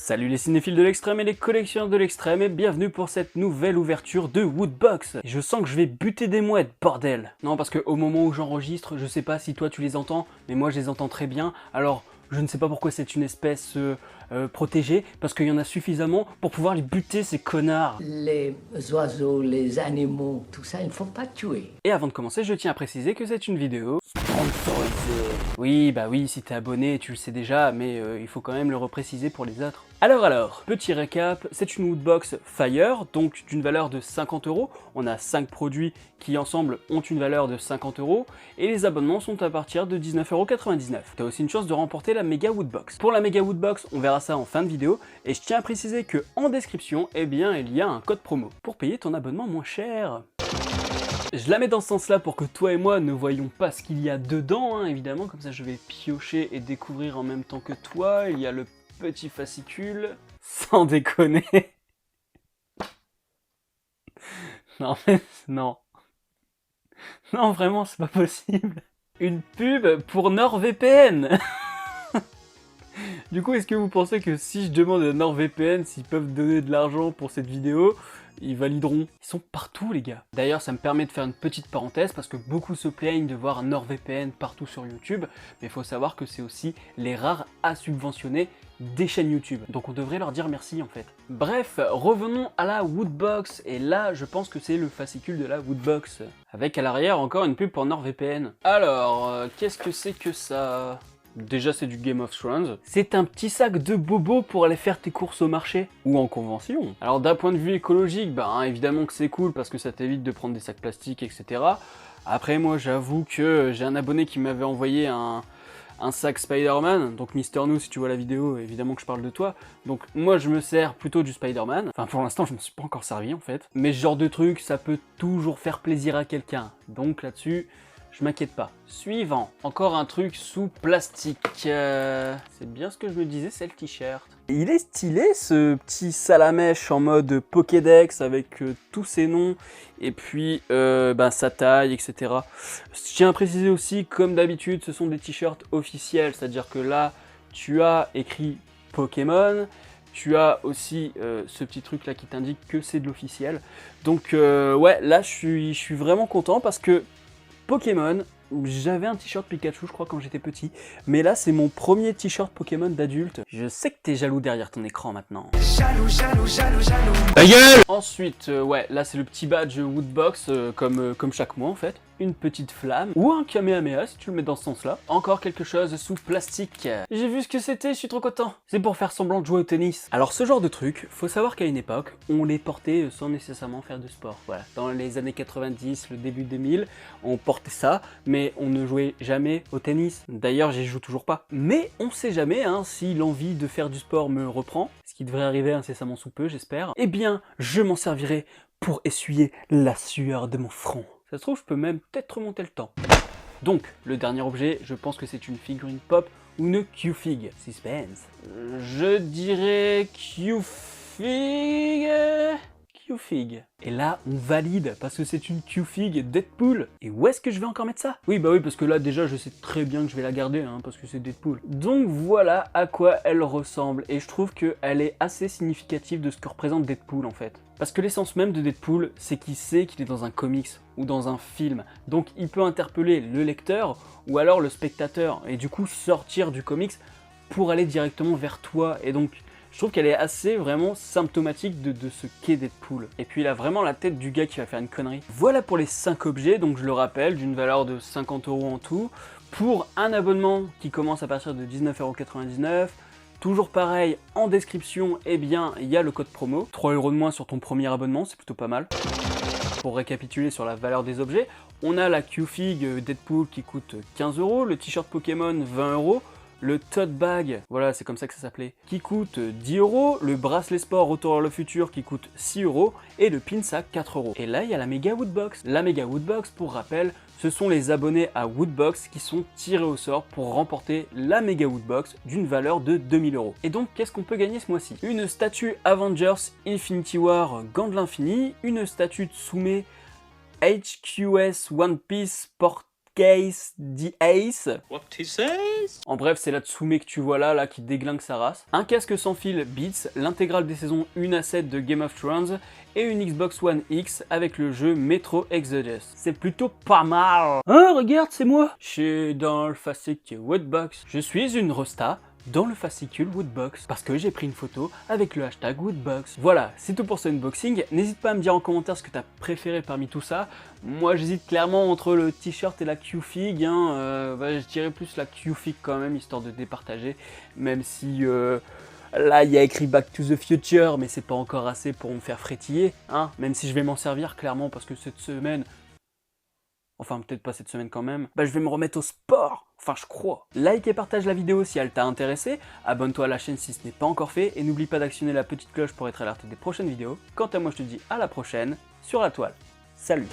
Salut les cinéphiles de l'extrême et les collectionneurs de l'extrême et bienvenue pour cette nouvelle ouverture de Woodbox. Et je sens que je vais buter des mouettes, bordel. Non, parce qu'au moment où j'enregistre, je sais pas si toi tu les entends, mais moi je les entends très bien. Alors, je ne sais pas pourquoi c'est une espèce protégée, parce qu'il y en a suffisamment pour pouvoir les buter, ces connards. Les oiseaux, les animaux, tout ça, il ne faut pas tuer. Et avant de commencer, je tiens à préciser que c'est une vidéo sponsorisée. Oui, bah oui, si t'es abonné, tu le sais déjà, mais il faut quand même le repréciser pour les autres. Alors, petit récap, c'est une Woodbox Fire, donc d'une valeur de 50 €. On a 5 produits qui ensemble ont une valeur de 50 €, et les abonnements sont à partir de 19,99 €. T'as aussi une chance de remporter la Mega Woodbox. Pour la Mega Woodbox, on verra ça en fin de vidéo, et je tiens à préciser que en description, eh bien, il y a un code promo pour payer ton abonnement moins cher. Je la mets dans ce sens-là pour que toi et moi ne voyions pas ce qu'il y a dedans, hein, évidemment, comme ça je vais piocher et découvrir en même temps que toi. Il y a le petit fascicule, sans déconner. Non mais non. Non vraiment c'est pas possible. Une pub pour NordVPN. Du coup, est-ce que vous pensez que si je demande à NordVPN s'ils peuvent donner de l'argent pour cette vidéo, ils valideront? Ils sont partout les gars. D'ailleurs, ça me permet de faire une petite parenthèse parce que beaucoup se plaignent de voir NordVPN partout sur YouTube, mais il faut savoir que c'est aussi les rares à subventionner des chaînes YouTube. Donc on devrait leur dire merci en fait. Bref, revenons à la Woodbox, et là je pense que c'est le fascicule de la Woodbox. Avec à l'arrière encore une pub pour NordVPN. Alors, qu'est-ce que c'est que ça? Déjà c'est du Game of Thrones. C'est un petit sac de bobo pour aller faire tes courses au marché ou en convention. Alors d'un point de vue écologique, bah évidemment que c'est cool parce que ça t'évite de prendre des sacs plastiques, etc. Après moi j'avoue que j'ai un abonné qui m'avait envoyé un sac Spider-Man, donc Mister Nou si tu vois la vidéo, évidemment que je parle de toi. Donc moi je me sers plutôt du Spider-Man. Enfin pour l'instant je me suis pas encore servi en fait. Mais ce genre de truc ça peut toujours faire plaisir à quelqu'un. Donc là-dessus, je m'inquiète pas. Suivant, encore un truc sous plastique. C'est bien ce que je me disais, c'est le t-shirt. Il est stylé ce petit salamèche en mode Pokédex avec tous ses noms et puis sa taille, etc. Je tiens à préciser aussi, comme d'habitude, ce sont des t-shirts officiels, c'est-à-dire que là, tu as écrit Pokémon. Tu as aussi ce petit truc là qui t'indique que c'est de l'officiel. Donc ouais, là je suis vraiment content parce que Pokémon, j'avais un t-shirt Pikachu je crois quand j'étais petit, mais là c'est mon premier t-shirt Pokémon d'adulte. Je sais que t'es jaloux derrière ton écran maintenant. Jaloux, jaloux, jaloux, jaloux. Ta gueule! Ensuite, ouais, là c'est le petit badge Woodbox, comme chaque mois en fait. Une petite flamme, ou un Kamehameha si tu le mets dans ce sens-là. Encore quelque chose sous plastique. J'ai vu ce que c'était, je suis trop content. C'est pour faire semblant de jouer au tennis. Alors ce genre de truc, faut savoir qu'à une époque, on les portait sans nécessairement faire de sport. Voilà, dans les années 90, le début 2000, on portait ça, mais on ne jouait jamais au tennis. D'ailleurs, j'y joue toujours pas. Mais on sait jamais, hein, si l'envie de faire du sport me reprend, ce qui devrait arriver incessamment sous peu, j'espère, eh bien, je m'en servirai pour essuyer la sueur de mon front. Ça se trouve, je peux même peut-être remonter le temps. Donc, le dernier objet, je pense que c'est une figurine pop ou une Q-Fig. Suspense. Je dirais Q-Fig. Q-Fig. Et là, on valide, parce que c'est une Q-Fig Deadpool. Et où est-ce que je vais encore mettre ça? Oui, bah oui, parce que là, déjà, je sais très bien que je vais la garder, hein, parce que c'est Deadpool. Donc voilà à quoi elle ressemble. Et je trouve qu'elle est assez significative de ce que représente Deadpool, en fait. Parce que l'essence même de Deadpool, c'est qu'il sait qu'il est dans un comics ou dans un film. Donc il peut interpeller le lecteur ou alors le spectateur et du coup sortir du comics pour aller directement vers toi. Et donc je trouve qu'elle est assez vraiment symptomatique de ce qu'est Deadpool. Et puis il a vraiment la tête du gars qui va faire une connerie. Voilà pour les 5 objets, donc je le rappelle, d'une valeur de 50 € en tout. Pour un abonnement qui commence à partir de 19,99 €. Toujours pareil, en description, eh bien, il y a le code promo. 3 € de moins sur ton premier abonnement, c'est plutôt pas mal. Pour récapituler sur la valeur des objets, on a la Q-Fig Deadpool qui coûte 15 €, le t-shirt Pokémon 20 €, le tote bag, voilà c'est comme ça que ça s'appelait, qui coûte 10 €, le bracelet sport Retour vers le futur qui coûte 6 € et le pin à 4 €. Et là il y a la Mega Woodbox. La Mega Woodbox, pour rappel, ce sont les abonnés à Woodbox qui sont tirés au sort pour remporter la Mega Woodbox d'une valeur de 2000 €. Et donc qu'est-ce qu'on peut gagner ce mois-ci? Une statue Avengers Infinity War Gant de l'Infini, une statue Tsume HQS One Piece Case the Ace. What he says? En bref, c'est la Tsume que tu vois là qui déglingue sa race. Un casque sans fil Beats, l'intégrale des saisons 1 à 7 de Game of Thrones et une Xbox One X avec le jeu Metro Exodus. C'est plutôt pas mal. Oh, regarde, c'est moi. Je suis dans le fascicule Woodbox. Je suis une Rosta dans le fascicule Woodbox parce que j'ai pris une photo avec le hashtag Woodbox. Voilà, c'est tout pour ce unboxing. N'hésite pas à me dire en commentaire ce que tu as préféré parmi tout ça. Moi, j'hésite clairement entre le t-shirt et la Q-Fig. Je dirais plus la Q-Fig quand même, histoire de départager. Même si là, il y a écrit Back to the Future, mais c'est pas encore assez pour me faire frétiller. Même si je vais m'en servir clairement parce que cette semaine... Enfin, peut-être pas cette semaine quand même. Je vais me remettre au sport. Enfin, je crois. Like et partage la vidéo si elle t'a intéressé. Abonne-toi à la chaîne si ce n'est pas encore fait. Et n'oublie pas d'actionner la petite cloche pour être alerté des prochaines vidéos. Quant à moi, je te dis à la prochaine sur la toile. Salut!